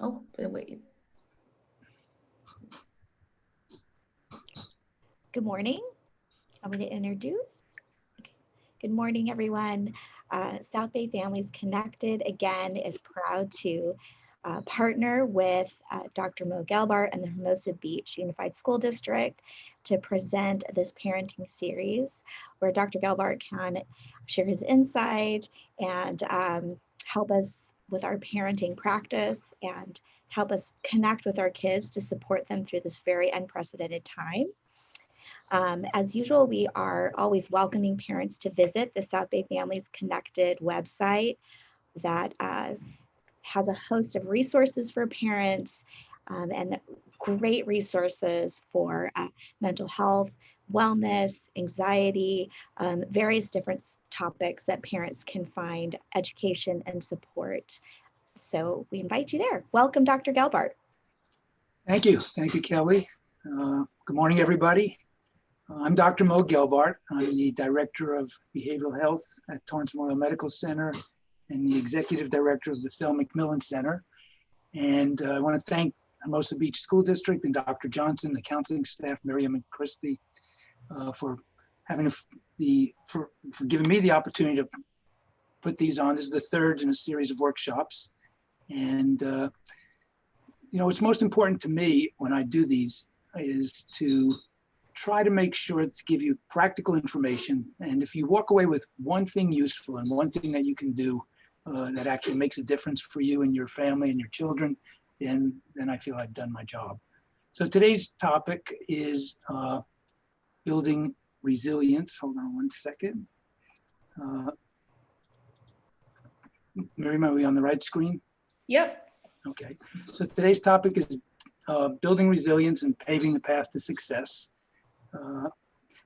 Oh, wait. Good morning. I'm going to introduce. Okay. Good morning, everyone. South Bay Families Connected, again, is proud to partner with Dr. Mo Gelbart and the Hermosa Beach Unified School District to present this parenting series where Dr. Gelbart can share his insight and help us with our parenting practice and help us connect with our kids to support them through this very unprecedented time. As usual, we are always welcoming parents to visit the South Bay Families Connected website that has a host of resources for parents and great resources for mental health, wellness, anxiety, various different topics that parents can find education and support. So we invite you there. Welcome, Dr. Gelbart. Thank you. Thank you, Kelly. Good morning, everybody. I'm Dr. Mo Gelbart. I'm the Director of Behavioral Health at Torrance Memorial Medical Center and the Executive Director of the Thel McMillan Center. And I want to thank Hermosa Beach School District and Dr. Johnson, the counseling staff, Miriam and Christy, for having for giving me the opportunity to put these on. This is the third in a series of workshops. And what's most important to me when I do these is to try to make sure to give you practical information. And if you walk away with one thing useful and one thing that you can do that actually makes a difference for you and your family and your children, then I feel I've done my job. So today's topic is building resilience. Hold on one second. Miriam, are we on the right screen? Yep. Okay. So today's topic is building resilience and paving the path to success.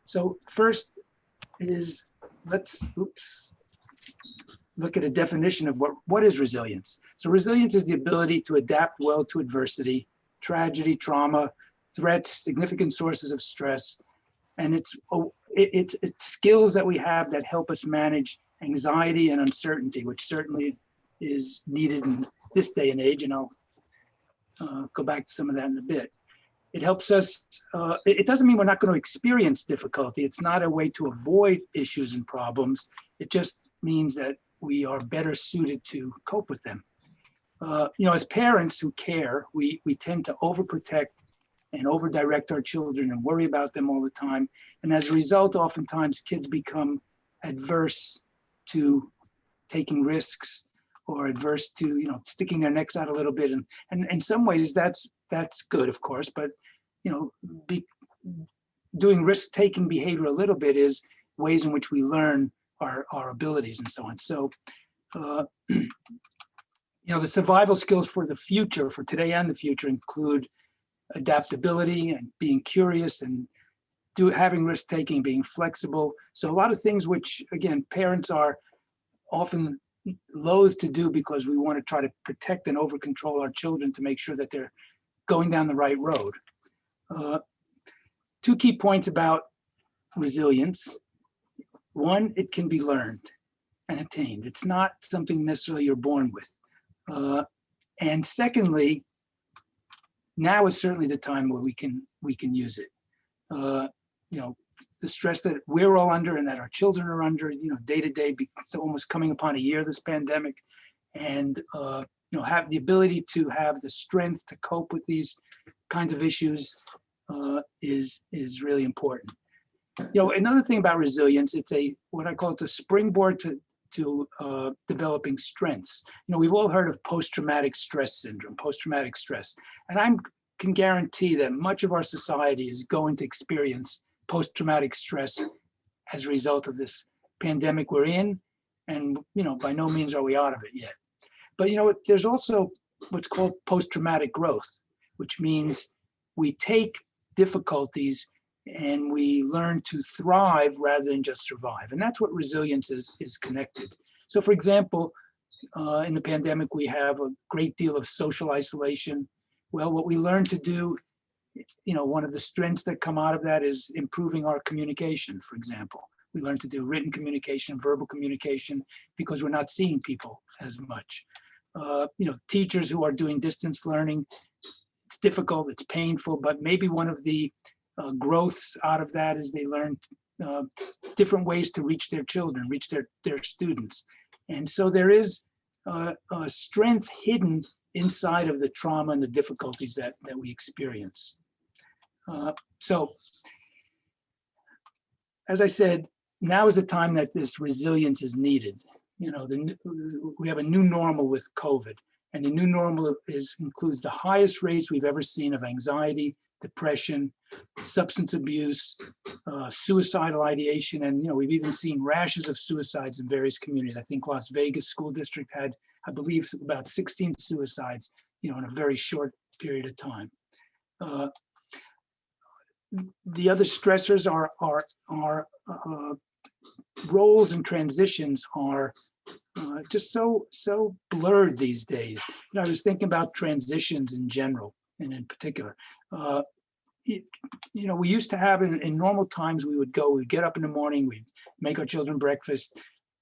So first is, let's look at a definition of what is resilience. So resilience is the ability to adapt well to adversity, tragedy, trauma, threats, significant sources of stress. And it's skills that we have that help us manage anxiety and uncertainty, which certainly is needed in this day and age. And I'll go back to some of that in a bit. It helps us, it doesn't mean we're not going to experience difficulty. It's not a way to avoid issues and problems. It just means that we are better suited to cope with them. As parents who care, we tend to overprotect and overdirect our children and worry about them all the time. And as a result, oftentimes kids become adverse to taking risks or adverse to sticking their necks out a little bit. And in some ways that's good, of course, but doing risk-taking behavior a little bit is ways in which we learn our abilities and so on. So the survival skills for the future, for today and the future, include adaptability and being curious and having risk-taking, being flexible. So a lot of things which, again, parents are often loath to do because we want to try to protect and over control our children to make sure that they're going down the right road. Two key points about resilience. One, it can be learned and attained. It's not something necessarily you're born with. And secondly, now is certainly the time where we can use it. The stress that we're all under and that our children are under, day to day, it's almost coming upon a year, this pandemic, and have the ability to have the strength to cope with these kinds of issues is really important. Another thing about resilience, it's what I call a springboard to developing strengths. We've all heard of post-traumatic stress syndrome, post-traumatic stress, and I can guarantee that much of our society is going to experience post-traumatic stress as a result of this pandemic we're in, and by no means are we out of it yet. But there's also what's called post-traumatic growth, which means we take difficulties and we learn to thrive rather than just survive. And that's what resilience is connected. So for example, in the pandemic, we have a great deal of social isolation. Well, what we learn to do, one of the strengths that come out of that is improving our communication, for example. We learn to do written communication, verbal communication, because we're not seeing people as much. teachers who are doing distance learning. It's difficult, it's painful, but maybe one of the growths out of that is they learn different ways to reach their children, reach their students. And so there is a strength hidden inside of the trauma and the difficulties that we experience. So, as I said, now is the time that this resilience is needed. We have a new normal with COVID, and the new normal includes the highest rates we've ever seen of anxiety, depression, substance abuse, suicidal ideation, and we've even seen rashes of suicides in various communities. I think Las Vegas School District had, I believe, about 16 suicides, in a very short period of time. The other stressors are roles and transitions are just so blurred these days. I was thinking about transitions in general and in particular. We used to have in normal times, we'd get up in the morning, we'd make our children breakfast,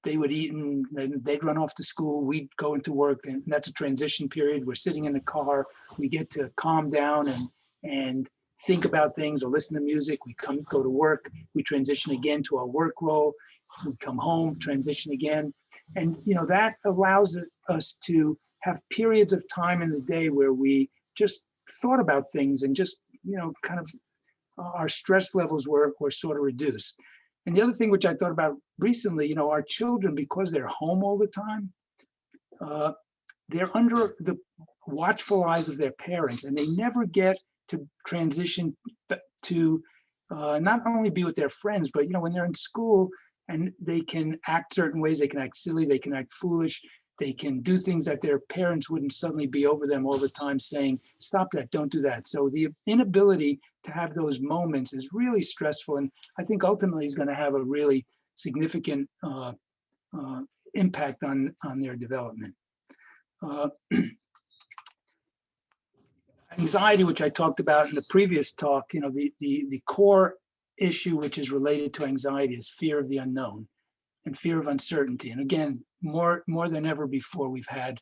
they would eat, and then they'd run off to school, we'd go into work, and that's a transition period. We're sitting in the car, we get to calm down and think about things or listen to music. We go to work, we transition again to our work role, we come home, transition again. And that allows us to have periods of time in the day where we just thought about things and just, kind of our stress levels were sort of reduced. And the other thing which I thought about recently, our children, because they're home all the time, they're under the watchful eyes of their parents, and they never get to transition to not only be with their friends, but when they're in school and they can act certain ways, they can act silly, they can act foolish, they can do things that their parents wouldn't suddenly be over them all the time saying, stop that, don't do that. So the inability to have those moments is really stressful, and I think ultimately is going to have a really significant impact on their development. Anxiety, which I talked about in the previous talk, the core issue which is related to anxiety is fear of the unknown and fear of uncertainty. And again, more than ever before, we've had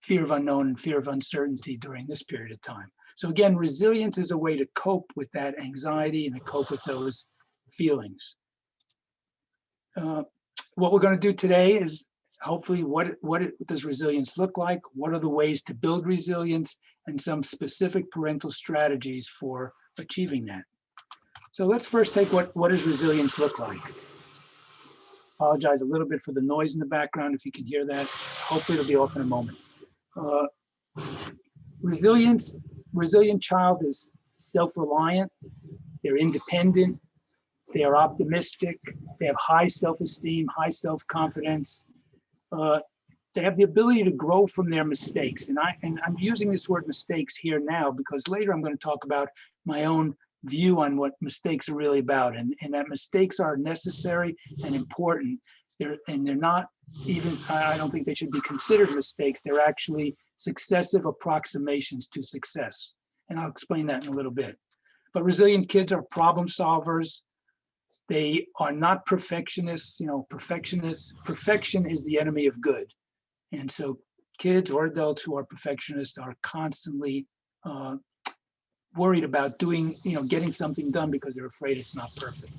fear of unknown and fear of uncertainty during this period of time. So again, resilience is a way to cope with that anxiety and to cope with those feelings. What we're going to do today is hopefully what does resilience look like? What are the ways to build resilience, and some specific parental strategies for achieving that. So let's first take what does resilience look like? Apologize a little bit for the noise in the background if you can hear that. Hopefully it'll be off in a moment. Resilient child is self-reliant, they're independent, they are optimistic, they have high self-esteem, high self-confidence. They have the ability to grow from their mistakes. And I'm using this word mistakes here now because later I'm going to talk about my own view on what mistakes are really about, and that mistakes are necessary and important. They're not even, I don't think they should be considered mistakes. They're actually successive approximations to success. And I'll explain that in a little bit. But resilient kids are problem solvers. They are not perfectionists. Perfection is the enemy of good. And so kids or adults who are perfectionists are constantly worried about getting something done because they're afraid it's not perfect.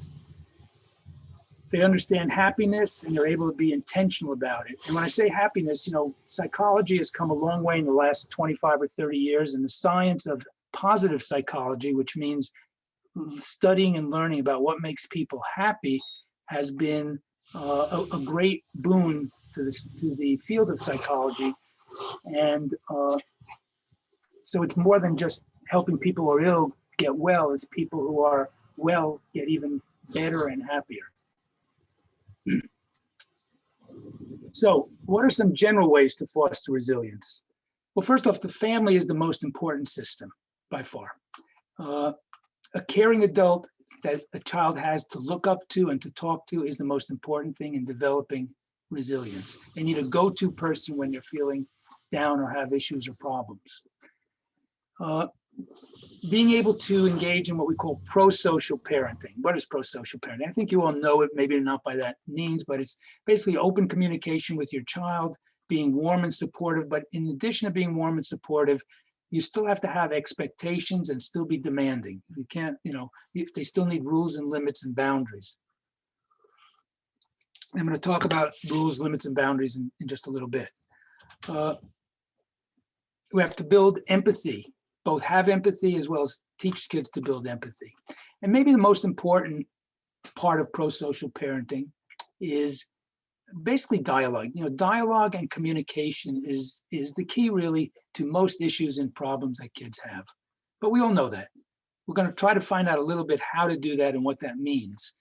They understand happiness and they're able to be intentional about it. And when I say happiness, psychology has come a long way in the last 25 or 30 years, and the science of positive psychology, which means studying and learning about what makes people happy, has been a great boon to the field of psychology. And so it's more than just helping people who are ill get well, it's people who are well get even better and happier. So what are some general ways to foster resilience? Well, first off, the family is the most important system by far. A caring adult that a child has to look up to and to talk to is the most important thing in developing resilience. They need a go-to person when they're feeling down or have issues or problems. Being able to engage in what we call pro-social parenting. What is pro-social parenting? I think you all know it, maybe not by that means, but it's basically open communication with your child, being warm and supportive, but in addition to being warm and supportive, you still have to have expectations and still be demanding. You can't, they still need rules and limits and boundaries. I'm going to talk about rules, limits, and boundaries in just a little bit. We have to build empathy, both have empathy as well as teach kids to build empathy. And maybe the most important part of pro-social parenting is basically dialogue. Dialogue and communication is the key really to most issues and problems that kids have. But we all know that. We're going to try to find out a little bit how to do that and what that means.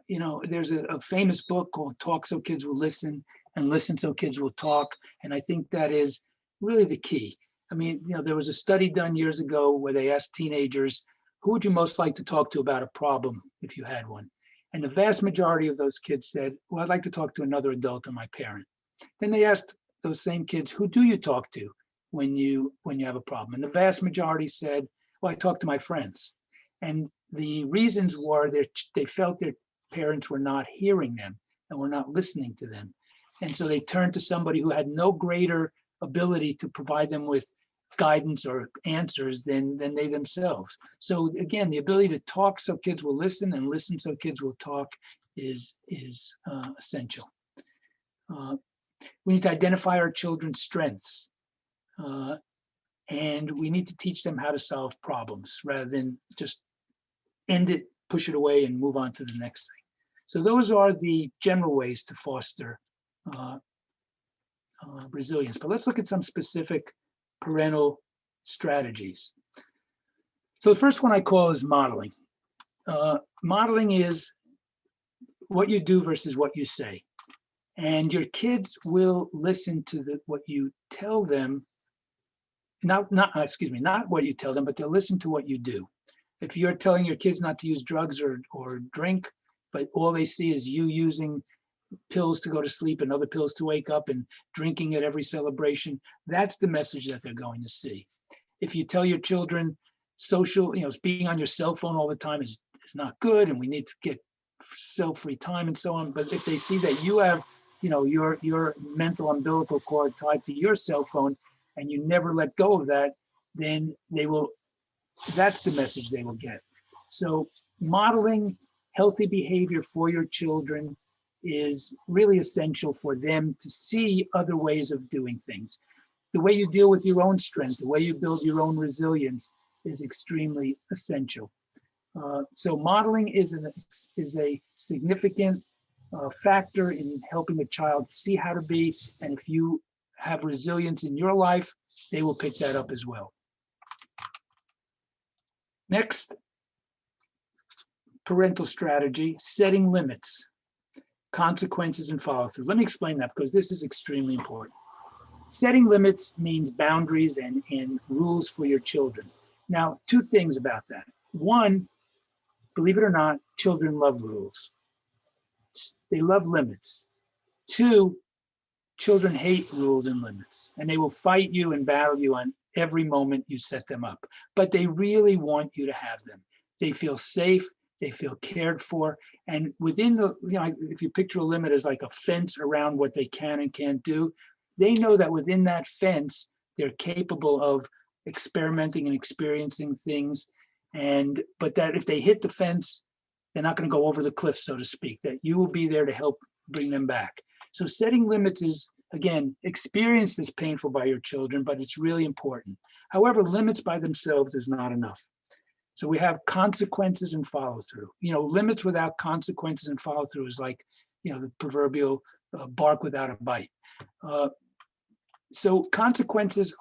There's a famous book called Talk So Kids Will Listen and Listen So Kids Will Talk. And I think that is really the key. I mean, there was a study done years ago where they asked teenagers, who would you most like to talk to about a problem if you had one? And the vast majority of those kids said, well, I'd like to talk to another adult or my parent. Then they asked those same kids, who do you talk to when you have a problem? And the vast majority said, well, I talk to my friends. And the reasons were they felt their parents were not hearing them and were not listening to them. And so they turned to somebody who had no greater ability to provide them with guidance or answers than they themselves. So again, the ability to talk so kids will listen and listen so kids will talk is essential. We need to identify our children's strengths. And we need to teach them how to solve problems rather than just end it, push it away, and move on to the next thing. So those are the general ways to foster resilience. But let's look at some specific parental strategies. So the first one I call is modeling. Modeling is what you do versus what you say. And your kids will listen to what you tell them. Not what you tell them, but they'll listen to what you do. If you're telling your kids not to use drugs or drink, but all they see is you using pills to go to sleep and other pills to wake up and drinking at every celebration, that's the message that they're going to see. If you tell your children being on your cell phone all the time is not good and we need to get cell-free time and so on, but if they see that you have your mental umbilical cord tied to your cell phone and you never let go of that, then that's the message they will get. So modeling healthy behavior for your children is really essential for them to see other ways of doing things. The way you deal with your own strength, the way you build your own resilience is extremely essential. So modeling is a significant factor in helping a child see how to be, and if you have resilience in your life, they will pick that up as well. Next, parental strategy, setting limits, consequences, and follow through. Let me explain that because this is extremely important. Setting limits means boundaries and rules for your children. Now, two things about that. One, believe it or not, children love rules. They love limits. Two, children hate rules and limits, and they will fight you and battle you on every moment you set them up. But they really want you to have them. They feel safe, they feel cared for, and within if you picture a limit as like a fence around what they can and can't do, they know that within that fence, they're capable of experimenting and experiencing things, but that if they hit the fence, they're not going to go over the cliff, so to speak, that you will be there to help bring them back. So setting limits is, again, experienced as painful by your children, but it's really important. However, limits by themselves is not enough. So we have consequences and follow through. Limits without consequences and follow through is like, the proverbial bark without a bite. So consequences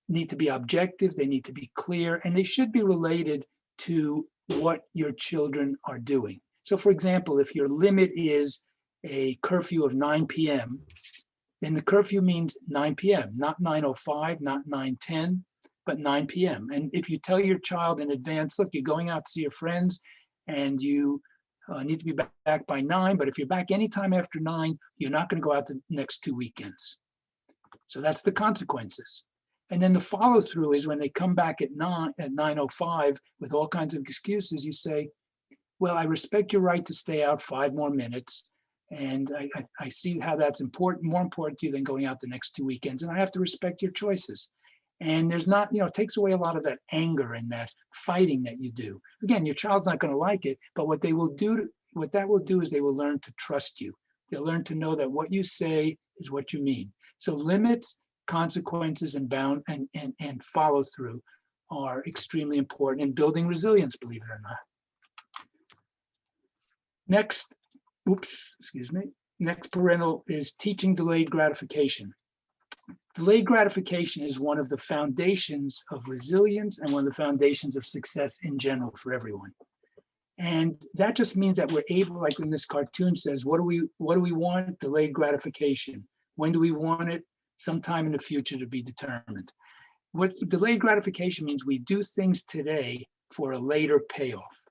need to be objective, they need to be clear, and they should be related to what your children are doing. So for example, if your limit is a curfew of 9 p.m., then the curfew means 9 p.m., not 9:05, not 9:10, but 9 p.m. And if you tell your child in advance, look, you're going out to see your friends and you need to be back by 9, but if you're back anytime after 9, you're not going to go out the next 2 weekends. So that's the consequences. And then the follow through is when they come back at 9:05 with all kinds of excuses, you say, well, I respect your right to stay out 5 more minutes, And I see how that's important, more important to you than going out the next 2 weekends. And I have to respect your choices. And there's not, it takes away a lot of that anger and that fighting that you do. Again, your child's not going to like it, but what that will do is they will learn to trust you. They'll learn to know that what you say is what you mean. So limits, consequences, and and follow through are extremely important in building resilience, believe it or not. Next, excuse me. Next parental is teaching delayed gratification. Delayed gratification is one of the foundations of resilience and one of the foundations of success in general for everyone. And that just means that we're able, like when this cartoon says, what do we want? Delayed gratification. When do we want it? Sometime in the future to be determined. What delayed gratification means, we do things today for a later payoff.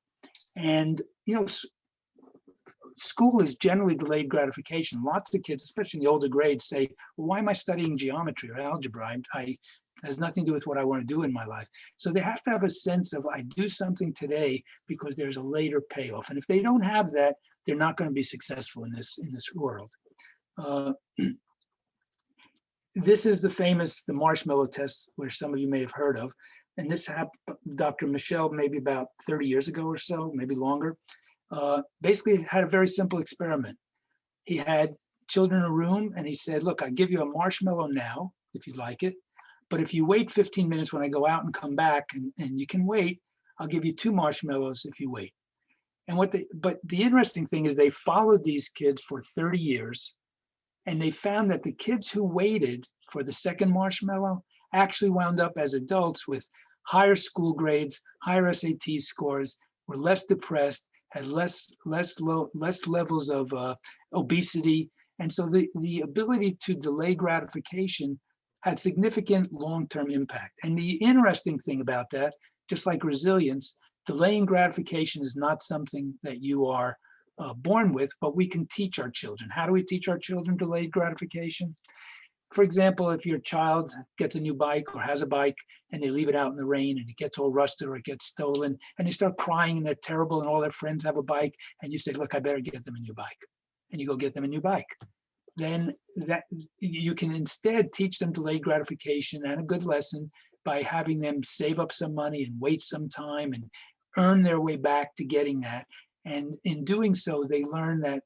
And, school is generally delayed gratification. Lots of kids, especially in the older grades, say, well, why am I studying geometry or algebra? It has nothing to do with what I want to do in my life. So they have to have a sense of, I do something today because there's a later payoff. And if they don't have that, they're not going to be successful in this world. This is the Marshmallow Test, which some of you may have heard of. And this happened, Dr. Michel, maybe about 30 years ago or so, maybe longer. Basically had a very simple experiment. He had children in a room and he said, look, I give you a marshmallow now, if you'd like it. But if you wait 15 minutes when I go out and come back, and you can wait, I'll give you 2 marshmallows if you wait. And but the interesting thing is they followed these kids for 30 years. And they found that the kids who waited for the second marshmallow actually wound up as adults with higher school grades, higher SAT scores, were less depressed, had less levels of obesity. And so the ability to delay gratification had significant long-term impact. And the interesting thing about that, just like resilience, delaying gratification is not something that you are born with, but we can teach our children. How do we teach our children delayed gratification? For example, if your child gets a new bike or has a bike and they leave it out in the rain and it gets all rusted or it gets stolen and they start crying and they're terrible and all their friends have a bike, and you say, look, I better get them a new bike. And you go get them a new bike. Then that you can instead teach them delayed gratification and a good lesson by having them save up some money and wait some time and earn their way back to getting that. And in doing so, they learn that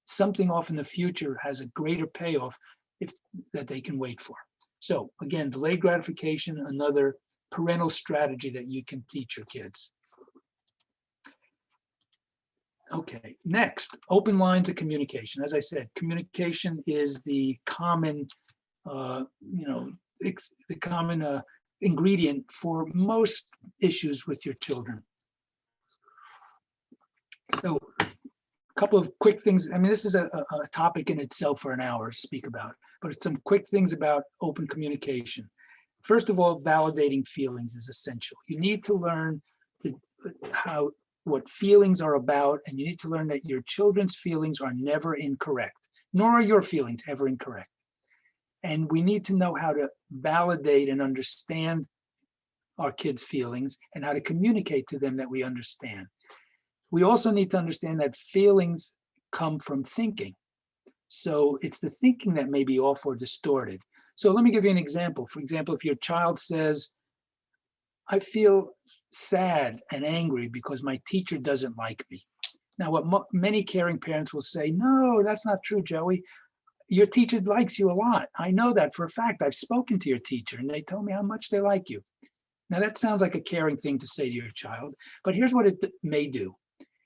something off in the future has a greater payoff that they can wait for. So again, delayed gratification, another parental strategy that you can teach your kids. Okay, next, open lines of communication. As I said, communication is the common, ingredient for most issues with your children. So a couple of quick things. I mean, this is a topic in itself for an hour to speak about, but it's some quick things about open communication. First of all, validating feelings is essential. You need to learn what feelings are about, and you need to learn that your children's feelings are never incorrect, nor are your feelings ever incorrect. And we need to know how to validate and understand our kids' feelings and how to communicate to them that we understand. We also need to understand that feelings come from thinking. So it's the thinking that may be off or distorted. So let me give you an example. For example, if your child says, I feel sad and angry because my teacher doesn't like me. Now, what many caring parents will say, no, that's not true, Joey. Your teacher likes you a lot. I know that for a fact. I've spoken to your teacher and they told me how much they like you. Now, that sounds like a caring thing to say to your child, but here's what it may do.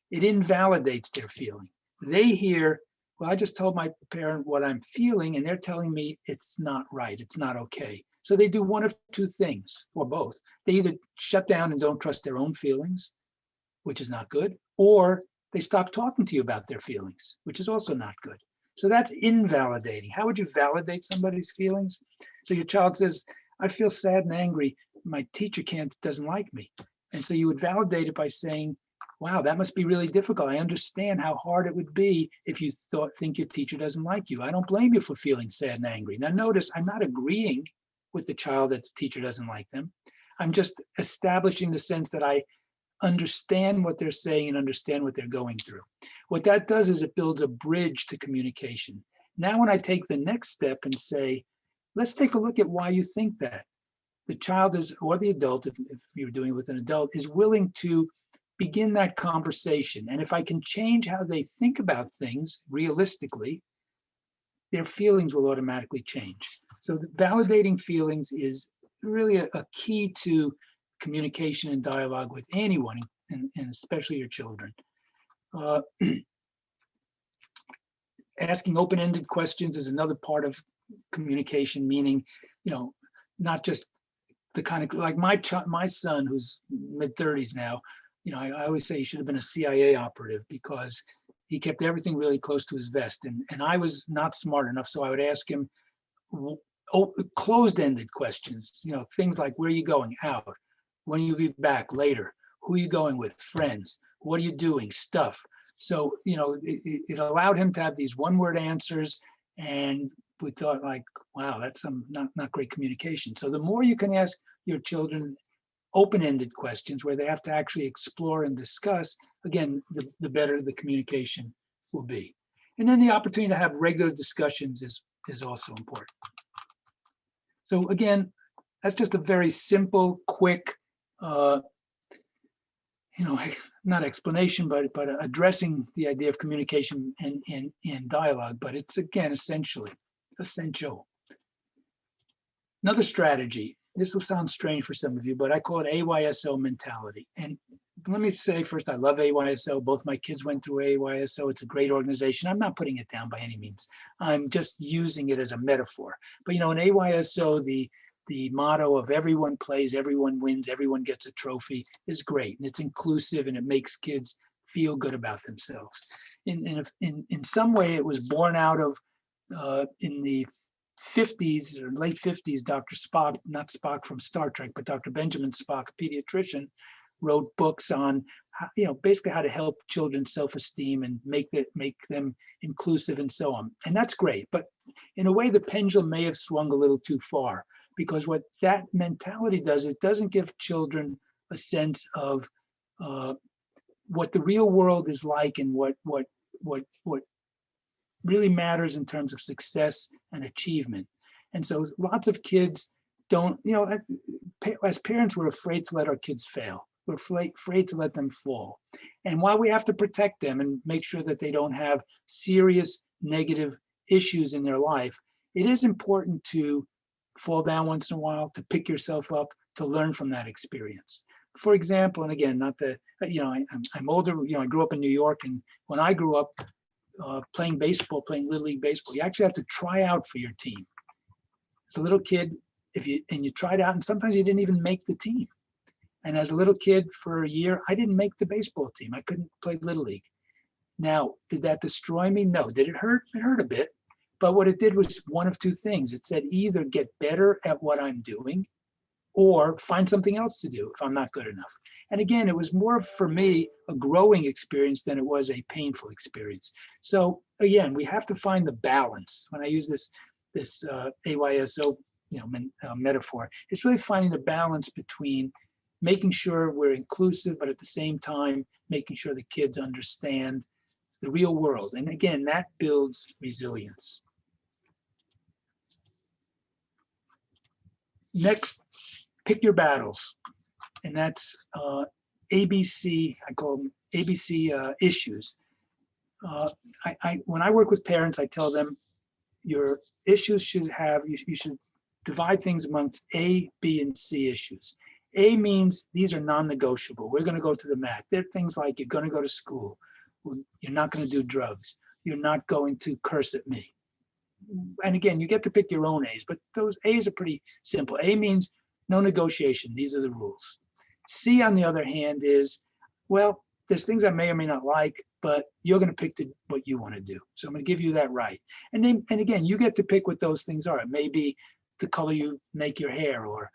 It invalidates their feeling. They hear, well, I just told my parent what I'm feeling and they're telling me it's not right, it's not okay. So they do one of two things, or both. They either shut down and don't trust their own feelings, which is not good, or they stop talking to you about their feelings, which is also not good. So that's invalidating. How would you validate somebody's feelings? So your child says, I feel sad and angry. My teacher doesn't like me. And so you would validate it by saying, wow, that must be really difficult. I understand how hard it would be if you think your teacher doesn't like you. I don't blame you for feeling sad and angry. Now notice, I'm not agreeing with the child that the teacher doesn't like them. I'm just establishing the sense that I understand what they're saying and understand what they're going through. What that does is it builds a bridge to communication. Now, when I take the next step and say, let's take a look at why you think that, the child is, or the adult, if you're doing it with an adult, is willing to begin that conversation. And if I can change how they think about things realistically, their feelings will automatically change. So validating feelings is really a key to communication and dialogue with anyone, and especially your children. Asking open-ended questions is another part of communication, meaning, not just the kind of, like my son, who's mid-30s now, I always say he should have been a CIA operative, because he kept everything really close to his vest. And I was not smart enough, so I would ask him closed-ended questions, things like, where are you going? Out. When you be back? Later. Who are you going with? Friends. What are you doing? Stuff. So, it allowed him to have these one-word answers, and we thought, like, wow, that's some not great communication. So the more you can ask your children open-ended questions where they have to actually explore and discuss, again, the better the communication will be. And then the opportunity to have regular discussions is also important. So again, that's just a very simple, quick, not explanation, but addressing the idea of communication and dialogue. But it's, again, essential. Another strategy, this will sound strange for some of you, but I call it AYSO mentality. And let me say first, I love AYSO. Both my kids went through AYSO. It's a great organization. I'm not putting it down by any means. I'm just using it as a metaphor. But in AYSO, the motto of everyone plays, everyone wins, everyone gets a trophy is great. And it's inclusive, and it makes kids feel good about themselves. In some way, it was born out of, in the 50s or late 50s, Dr. Spock, not Spock from Star Trek, but Dr. Benjamin Spock, a pediatrician, wrote books on, basically how to help children's self-esteem and make them inclusive and so on. And that's great. But in a way, the pendulum may have swung a little too far, because what that mentality does, it doesn't give children a sense of what the real world is like, and what really matters in terms of success and achievement. And so lots of kids don't, as parents, we're afraid to let our kids fail. We're afraid to let them fall. And while we have to protect them and make sure that they don't have serious negative issues in their life, it is important to fall down once in a while, to pick yourself up, to learn from that experience. For example, and again, I'm older, I grew up in New York, and when I grew up, playing Little League Baseball, you actually have to try out for your team. As a little kid, you tried out, and sometimes you didn't even make the team. And as a little kid, for a year, I didn't make the baseball team. I couldn't play Little League. Now, did that destroy me? No. Did it hurt? It hurt a bit. But what it did was one of two things. It said, either get better at what I'm doing, or find something else to do if I'm not good enough. And again, it was more, for me, a growing experience than it was a painful experience. So again, we have to find the balance. When I use this AYSO metaphor, it's really finding the balance between making sure we're inclusive, but at the same time, making sure the kids understand the real world. And again, that builds resilience. Next, pick your battles. And that's ABC, I call them ABC issues. When I work with parents, I tell them your issues you should divide things amongst A, B, and C issues. A means these are non-negotiable. We're going to go to the mat. They're things like, you're going to go to school. You're not going to do drugs. You're not going to curse at me. And again, you get to pick your own A's, but those A's are pretty simple. A means no negotiation. These are the rules. C, on the other hand, is, well, there's things I may or may not like, but you're going to pick what you want to do. So I'm going to give you that right. And again, you get to pick what those things are. It may be the color you make your hair, or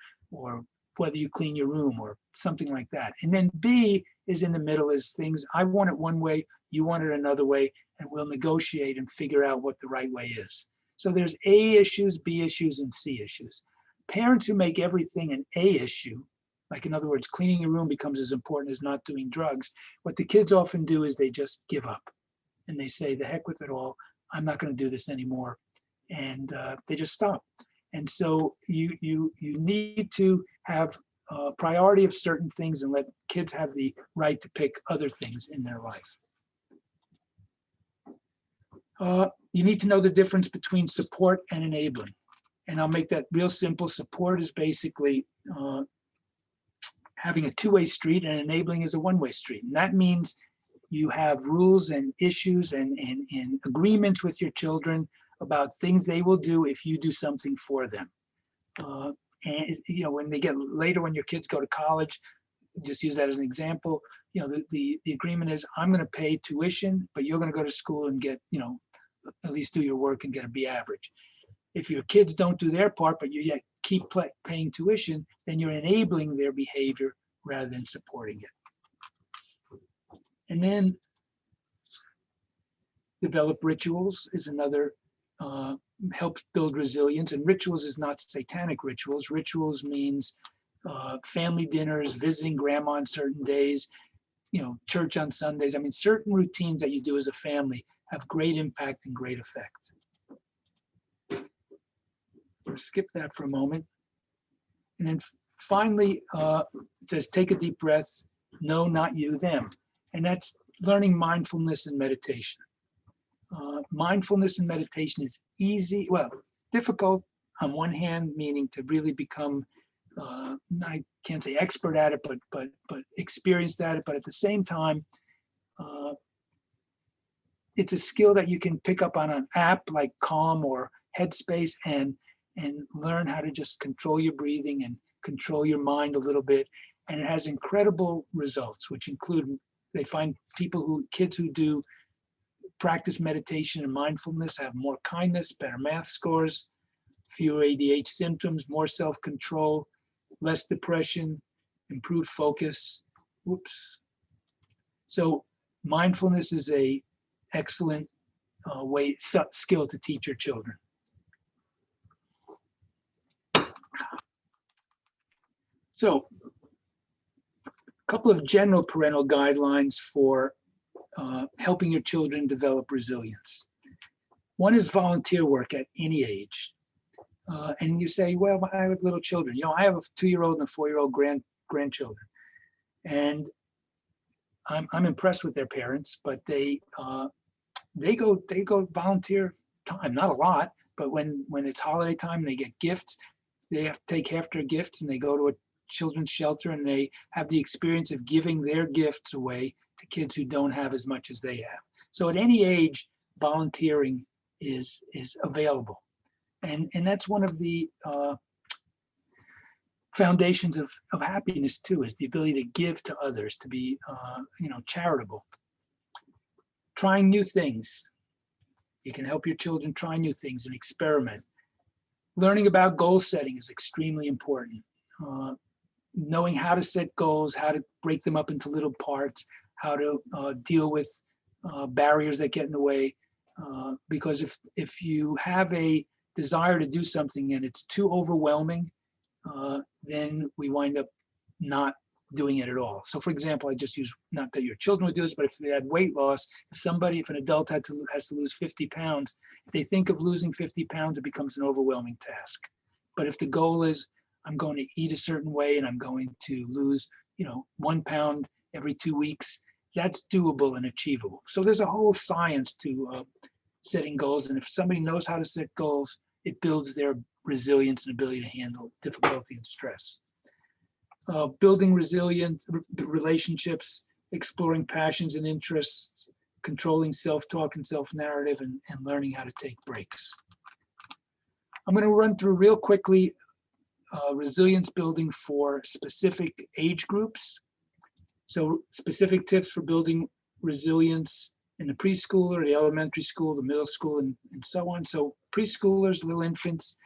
whether you clean your room, or something like that. And then B is in the middle, is things I want it one way, you want it another way, and we'll negotiate and figure out what the right way is. So there's A issues, B issues, and C issues. Parents who make everything an A issue, like in other words, cleaning your room becomes as important as not doing drugs, what the kids often do is they just give up. and they say, the heck with it all, I'm not going to do this anymore. And they just stop. And so you need to have priority of certain things and let kids have the right to pick other things in their life. You need to know the difference between support and enabling. And I'll make that real simple. Support is basically having a two-way street, and enabling is a one-way street. And that means you have rules and issues and agreements with your children about things they will do if you do something for them. And when they get later, when your kids go to college, just use that as an example. The agreement is, I'm going to pay tuition, but you're going to go to school and get, at least do your work and get a B average. If your kids don't do their part, but you yet keep paying tuition, then you're enabling their behavior rather than supporting it. And then develop rituals is another, helps build resilience. And rituals is not satanic rituals. Rituals means family dinners, visiting grandma on certain days, church on Sundays. I mean, certain routines that you do as a family have great impact and great effect. We'll skip that for a moment. And then finally, it says, take a deep breath. No, not you, them. And that's learning mindfulness and meditation. Mindfulness and meditation is easy. Well, it's difficult on one hand, meaning to really become, I can't say expert at it, but experienced at it. But at the same time, it's a skill that you can pick up on an app like Calm or Headspace and learn how to just control your breathing and control your mind a little bit. And it has incredible results, which include, they find kids who do practice meditation and mindfulness have more kindness, better math scores, fewer ADHD symptoms, more self-control, less depression, improved focus. Whoops. So mindfulness is a excellent skill to teach your children. So a couple of general parental guidelines for helping your children develop resilience. One is volunteer work at any age. And you say, well, I have little children. I have a 2-year-old and a 4-year-old grandchildren. And I'm impressed with their parents, but they go volunteer time, not a lot, but when it's holiday time and they get gifts, they have to take half their gifts and they go to a children's shelter and they have the experience of giving their gifts away to kids who don't have as much as they have. So at any age, volunteering is available. And that's one of the foundations of happiness too, is the ability to give to others, to be charitable. Trying new things. You can help your children try new things and experiment. Learning about goal setting is extremely important. Knowing how to set goals, how to break them up into little parts, how to deal with barriers that get in the way. Because if you have a desire to do something and it's too overwhelming, then we wind up not doing it at all. So for example, I just use, not that your children would do this, but if they had weight loss, if an adult has to lose 50 pounds, if they think of losing 50 pounds, it becomes an overwhelming task. But if the goal is, I'm going to eat a certain way and I'm going to lose, 1 pound every 2 weeks, that's doable and achievable. So there's a whole science to setting goals. And if somebody knows how to set goals, it builds their resilience and ability to handle difficulty and stress. Building resilient relationships, exploring passions and interests, controlling self-talk and self-narrative, and learning how to take breaks. I'm going to run through real quickly resilience building for specific age groups. So specific tips for building resilience in the preschooler, the elementary school, the middle school, and so on. So preschoolers, little infants,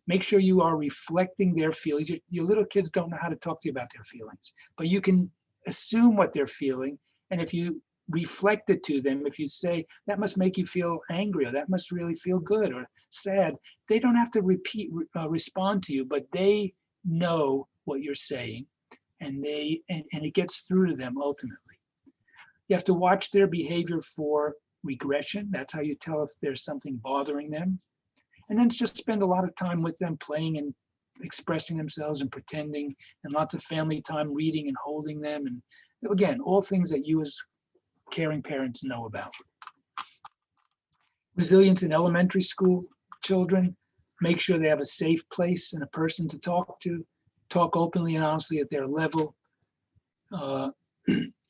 make sure you are reflecting their feelings. Your little kids don't know how to talk to you about their feelings, but you can assume what they're feeling. And if you reflect it to them, if you say, that must make you feel angry, or that must really feel good or sad, they don't have to respond to you, but they know what you're saying, and it gets through to them ultimately. You have to watch their behavior for regression. That's how you tell if there's something bothering them. And then just spend a lot of time with them playing and expressing themselves and pretending, and lots of family time reading and holding them. And again, all things that you as caring parents know about. Resilience in elementary school children, make sure they have a safe place and a person to talk to, talk openly and honestly at their level.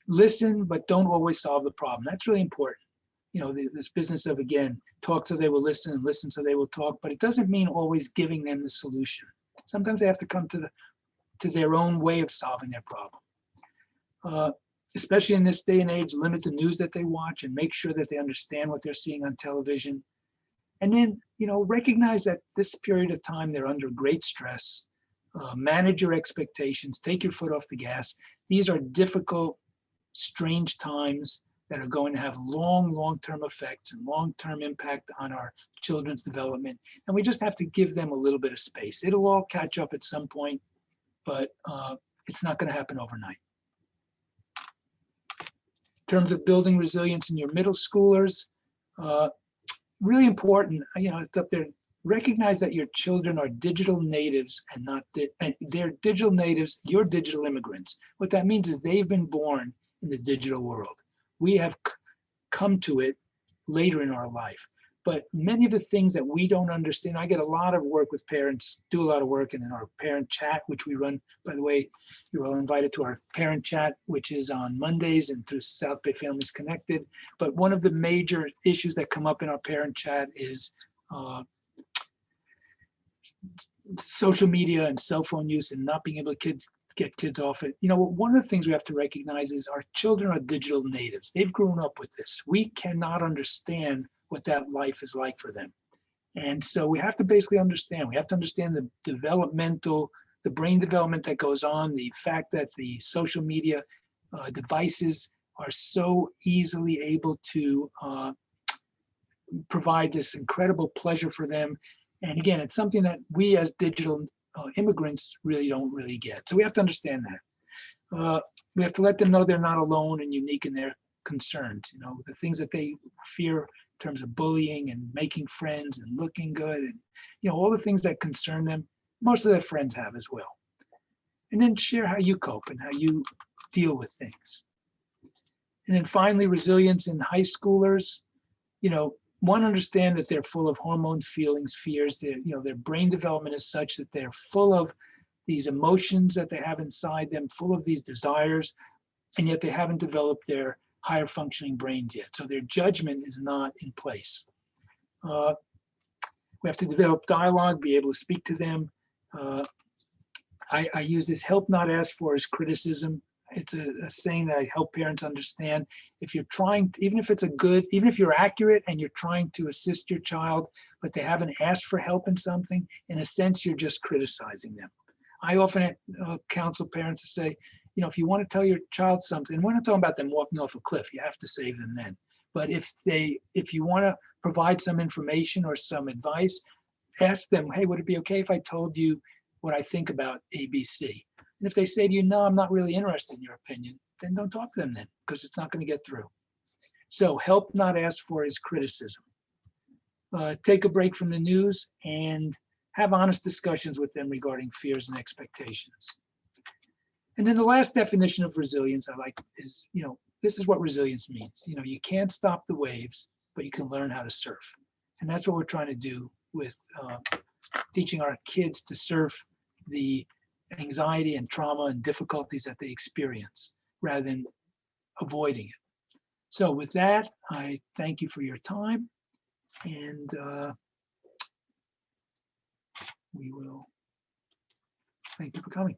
Listen, but don't always solve the problem. That's really important. You know, this business of, again, talk so they will listen and listen so they will talk, but it doesn't mean always giving them the solution. Sometimes they have to come to their own way of solving their problem. Especially in this day and age, limit the news that they watch and make sure that they understand what they're seeing on television. And then, you know, recognize that this period of time they're under great stress. Manage your expectations, take your foot off the gas. These are difficult, strange times that are going to have long-term effects and long-term impact on our children's development. And we just have to give them a little bit of space. It'll all catch up at some point, but it's not going to happen overnight. In terms of building resilience in your middle schoolers, really important, you know, it's up there. Recognize that your children are digital natives and not, and they're digital natives, you're digital immigrants. What that means is they've been born in the digital world. We have come to it later in our life. But many of the things that we don't understand, I get a lot of work with parents, do a lot of work in our parent chat, which we run, by the way, you're all invited to our parent chat, which is on Mondays and through South Bay Families Connected. But one of the major issues that come up in our parent chat is social media and cell phone use and not being able to get kids off it. You know, one of the things we have to recognize is our children are digital natives. They've grown up with this. We cannot understand what that life is like for them. And so we have to basically understand, we have to understand the the brain development that goes on, the fact that the social media devices are so easily able to provide this incredible pleasure for them. And again, it's something that we as digital immigrants don't really get. So we have to understand that. We have to let them know they're not alone and unique in their concerns. You know, the things that they fear in terms of bullying and making friends and looking good, and you know, all the things that concern them, most of their friends have as well. And then share how you cope and how you deal with things. And then finally, resilience in high schoolers. You know, one, understand that they're full of hormones, feelings, fears. Their brain development is such that they're full of these emotions that they have inside them, full of these desires, and yet they haven't developed their higher functioning brains yet. So their judgment is not in place. We have to develop dialogue, be able to speak to them. I use this: help not asked for is criticism. It's a saying that I help parents understand. If you're trying, even if you're accurate and you're trying to assist your child, but they haven't asked for help in something, in a sense, you're just criticizing them. I often counsel parents to say, you know, if you want to tell your child something, we're not talking about them walking off a cliff, you have to save them then. But if you want to provide some information or some advice, ask them, hey, would it be okay if I told you what I think about ABC? And if they say to you, no, I'm not really interested in your opinion, then don't talk to them then, because it's not going to get through. So help not asked for is criticism. Take a break from the news and have honest discussions with them regarding fears and expectations. And then the last definition of resilience I like is, you know, this is what resilience means. You know, you can't stop the waves, but you can learn how to surf. And that's what we're trying to do with teaching our kids to surf the anxiety and trauma and difficulties that they experience rather than avoiding it. So with that, I thank you for your time, and we will thank you for coming.